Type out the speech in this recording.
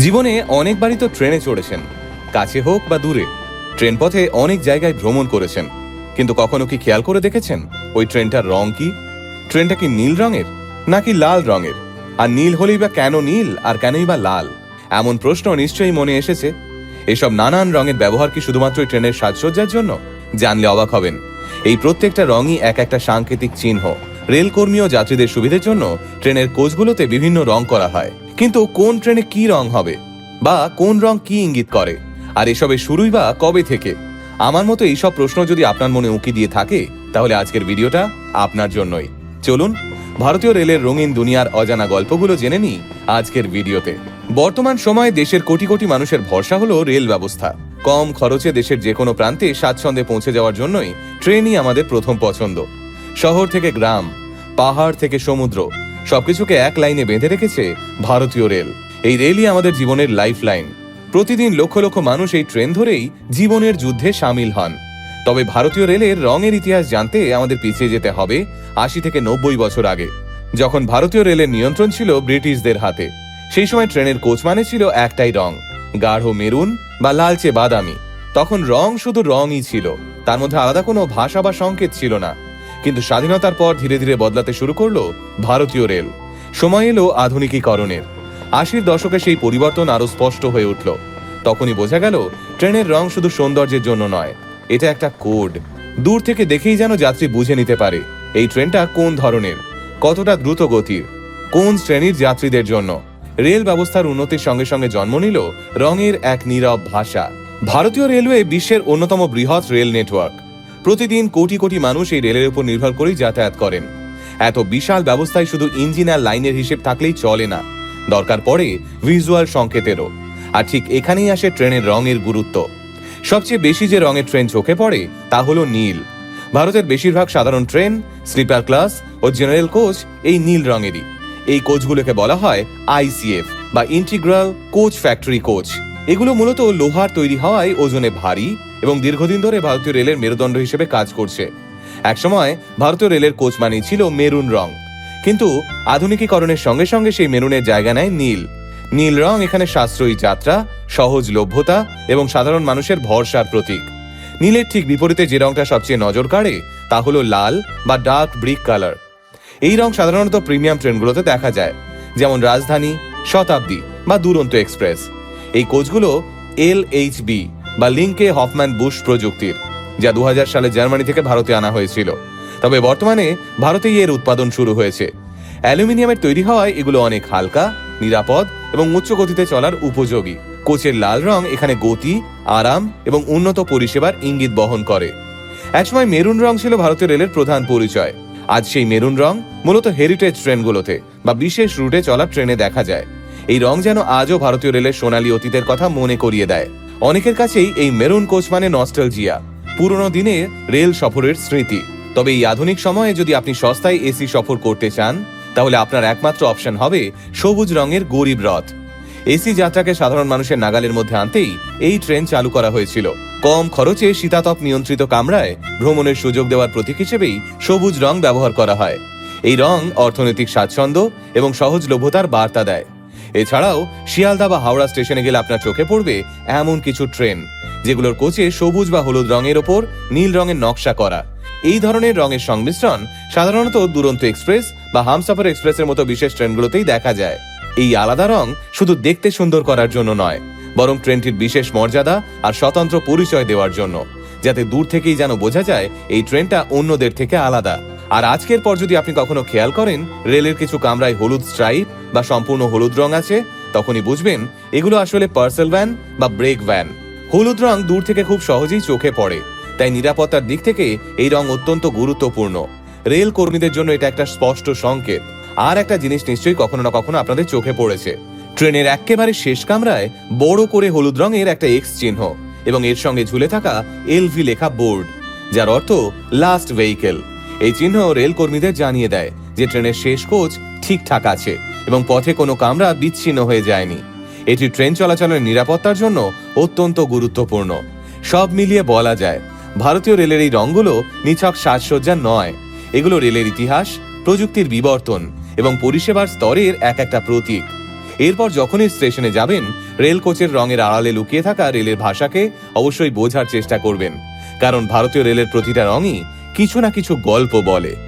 জীবনে অনেকবারই তো ট্রেনে চড়েছেন, কাছে হোক বা দূরে। ট্রেন পথে অনেক জায়গায় ভ্রমণ করেছেন, কিন্তু কখনো কি খেয়াল করে দেখেছেন ওই ট্রেনটার রং কি? ট্রেনটা কি নীল রঙের নাকি লাল রঙের? আর নীল হলেই বা কেন নীল আর কেনই বা লাল? এমন প্রশ্ন নিশ্চয়ই মনে এসেছে। এসব নানান রঙের ব্যবহার কি শুধুমাত্র ট্রেনের সাজসজ্জার জন্য? জানলে অবাক হবেন। এই প্রত্যেকটা রঙই এক একটা সাংকেতিক চিহ্ন। রেলকর্মী ও যাত্রীদের সুবিধার জন্য ট্রেনের কোচগুলোতে বিভিন্ন রং করা হয়, কিন্তু কোন ট্রেনে কি রং হবে বা কোন রং কি ইঙ্গিত করে, আর এসবের শুরুই বা কবে থেকে? আমার মতো এইসব প্রশ্ন যদি আপনার মনে উঁকি দিয়ে থাকে, তাহলে আজকের ভিডিওটা আপনার জন্যই। চলুন ভারতীয় রেলের রঙিন দুনিয়ার অজানা গল্পগুলো জেনে নিই আজকের ভিডিওতে। বর্তমান সময়ে দেশের কোটি কোটি মানুষের ভরসা হলো রেল ব্যবস্থা। কম খরচে দেশের যে কোনো প্রান্তে স্বাচ্ছন্দ্যে পৌঁছে যাওয়ার জন্যই ট্রেনই আমাদের প্রথম পছন্দ। শহর থেকে গ্রাম, পাহাড় থেকে সমুদ্র, সবকিছুকে এক লাইনে বেঁধে রেখেছে ভারতীয় রেল। এই রেলই আমাদের জীবনের লাইফ লাইন। প্রতিদিন লক্ষ লক্ষ মানুষ এই ট্রেন ধরেই জীবনের যুদ্ধে সামিল হন। তবে ভারতীয় রেলের রঙের ইতিহাস জানতে আমাদের পিছিয়ে যেতে হবে ৮০ থেকে ৯০ বছর আগে, যখন ভারতীয় রেলের নিয়ন্ত্রণ ছিল ব্রিটিশদের হাতে। সেই সময় ট্রেনের কোচ মানে ছিল একটাই রং, গাঢ় মেরুন বা লালচে বাদামি। তখন রং শুধু রঙই ছিল, তার মধ্যে আলাদা কোনো ভাষা বা সংকেত ছিল না। কিন্তু স্বাধীনতার পর ধীরে ধীরে বদলাতে শুরু করলো ভারতীয় রেল। সময় এলো আধুনিকীকরণের। ৮০-র দশকে সেই পরিবর্তন আরো স্পষ্ট হয়ে উঠল। তখনই বোঝা গেল ট্রেনের রং শুধু সৌন্দর্যের জন্য নয়, এটা একটা কোড। দূর থেকে দেখেই যেন যাত্রী বুঝে নিতে পারে এই ট্রেনটা কোন ধরনের, কতটা দ্রুত গতির, কোন শ্রেণীর যাত্রীদের জন্য। রেল ব্যবস্থার উন্নতির সঙ্গে সঙ্গে জন্ম নিল রঙের এক নীরব ভাষা। ভারতীয় রেলওয়ে বিশ্বের অন্যতম বৃহৎ রেল নেটওয়ার্ক। প্রতিদিন কোটি কোটি মানুষ এই রেলের উপর নির্ভর করেই যাতায়াত করেন। এত বিশাল ব্যবস্থায় শুধু ইঞ্জিন আর লাইনের হিসেব থাকলেই চলে না, দরকার পড়ে ভিজুয়াল সংকেতেরও। আর ঠিক এখানেই আসে ট্রেনের রঙের গুরুত্ব। সবচেয়ে বেশি যে রঙের ট্রেন চোখে পড়ে তা হলো নীল। ভারতের বেশিরভাগ সাধারণ ট্রেন, স্লিপার ক্লাস ও জেনারেল কোচ এই নীল রঙেরই। এই কোচগুলোকে বলা হয় আইসিএফ বা ইন্টিগ্রাল কোচ ফ্যাক্টরি কোচ। এগুলো মূলত লোহার তৈরি হওয়ায় ওজনে ভারী এবং দীর্ঘদিন ধরে ভারতীয় রেলের মেরুদণ্ড হিসেবে কাজ করছে। একসময় ভারতীয় রেলের কোচ মানেই ছিল মেরুন রং, কিন্তু আধুনিকীকরণের সঙ্গে সঙ্গে সেই মেরুনের জায়গা নেয় নীল। নীল রং এখানে সাশ্রয়ী যাত্রা, সহজলভ্যতা এবং সাধারণ মানুষের ভরসার প্রতীক। নীলের ঠিক বিপরীতে যে রংটা সবচেয়ে নজর কাড়ে তা হলো লাল বা ডার্ক ব্রিক কালার। এই রং সাধারণত প্রিমিয়াম ট্রেনগুলোতে দেখা যায়, যেমন রাজধানী, শতাব্দী বা দুরন্ত এক্সপ্রেস। এই কোচগুলো LHB বা লিঙ্কে হফম্যান বুশ প্রযুক্তির, যা ২০০০ সালে জার্মানি থেকে ভারতে আনা হয়েছিল। তবে বর্তমানে ভারতেই এর উৎপাদন শুরু হয়েছে। অ্যালুমিনিয়ামের তৈরি হওয়ায় এগুলো অনেক হালকা, নিরাপদ এবং উচ্চ গতিতে চলার উপযোগী। কোচের লাল রং এখানে গতি, আরাম এবং উন্নত পরিষেবার ইঙ্গিত বহন করে। একসময় মেরুন রং ছিল ভারতীয় রেলের প্রধান পরিচয়। আজ সেই মেরুন রং মূলত হেরিটেজ ট্রেনগুলোতে বা বিশেষ রুটে চলা ট্রেনে দেখা যায়। এই রং যেন আজও ভারতীয় রেলের সোনালী অতীতের কথা মনে করিয়ে দেয়। অনেকের কাছেই এই মেরুন কোচ মানে নস্টালজিয়া, পুরনো দিনের রেল সফরের স্মৃতি। তবে এই আধুনিক সময়ে যদি আপনি সস্তায় এসি সফর করতে চান, তাহলে আপনার একমাত্র অপশন হবে সবুজ রঙের গরিব রথ। এসি যাত্রাকে সাধারণ মানুষের নাগালের মধ্যে আনতেই এই ট্রেন চালু করা হয়েছিল। কম খরচে শীতাতপ নিয়ন্ত্রিত কামরায় ভ্রমণের সুযোগ দেওয়ার প্রতীক হিসেবেই সবুজ রং ব্যবহার করা হয়। এই রং অর্থনৈতিক স্বাচ্ছন্দ্য এবং সহজলভ্যতার বার্তা দেয়। এছাড়াও শিয়ালদা বা হাওড়া স্টেশনে গেলে আপনার চোখে পড়বে এমন কিছু ট্রেন যেগুলোর কোচে সবুজ বা হলুদ রঙের ওপর নীল রঙের নকশা করা। এই ধরনের রঙের সংমিশ্রণ সাধারণত দুরন্ত এক্সপ্রেস বা হামসফর এক্সপ্রেসের মতো বিশেষ ট্রেনগুলোতেই দেখা যায়। এই আলাদা রং শুধু দেখতে সুন্দর করার জন্য নয়, বরং ট্রেনটির বিশেষ মর্যাদা আর স্বতন্ত্র পরিচয় দেওয়ার জন্য, যাতে দূর থেকেই যেন বোঝা যায় এই ট্রেনটা অন্যদের থেকে আলাদা। আর আজকের পর যদি আপনি কখনো খেয়াল করেন রেলের কিছু কামরায় হলুদ স্ট্রাইপ বা সম্পূর্ণ হলুদ রং আছে, তখনই বুঝবেন এগুলো আসলে পার্সেল ভ্যান বা ব্রেক ভ্যান। হলুদ রং দূর থেকে খুব সহজেই চোখে পড়ে, তাই নিরাপত্তার দিক থেকে এই রং অত্যন্ত গুরুত্বপূর্ণ। রেল কর্মীদের জন্য এটা একটা স্পষ্ট সংকেত। আর একটা জিনিস নিশ্চয়ই কখনো না কখনো আপনাদের চোখে পড়েছে, ট্রেনের একেবারে শেষ কামরায় বড় করে হলুদ রঙের একটা এক্স চিহ্ন এবং এর সঙ্গে ঝুলে থাকা LV লেখা বোর্ড, যার অর্থ লাস্ট ভেহিকেল। এই চিহ্ন রেল কর্মীদের জানিয়ে দেয় যে ট্রেনের শেষ কোচ ঠিকঠাক আছে এবং পথে কোনো কামরা বিচ্ছিন্ন হয়ে যায়নি। এটি ট্রেন চলাচলের নিরাপত্তার জন্য অত্যন্ত গুরুত্বপূর্ণ। সব মিলিয়ে বলা যায় ভারতীয় রেলের এই রঙগুলো নিছক সাজসজ্জা নয়, এগুলো রেলের ইতিহাস, প্রযুক্তির বিবর্তন এবং পরিষেবার স্তরের এক একটা প্রতীক। এরপর যখনই স্টেশনে যাবেন, রেল কোচের রঙের আড়ালে লুকিয়ে থাকা রেলের ভাষাকে অবশ্যই বোঝার চেষ্টা করবেন, কারণ ভারতীয় রেলের প্রতিটা রঙই কিছু না কিছু গল্প বলে।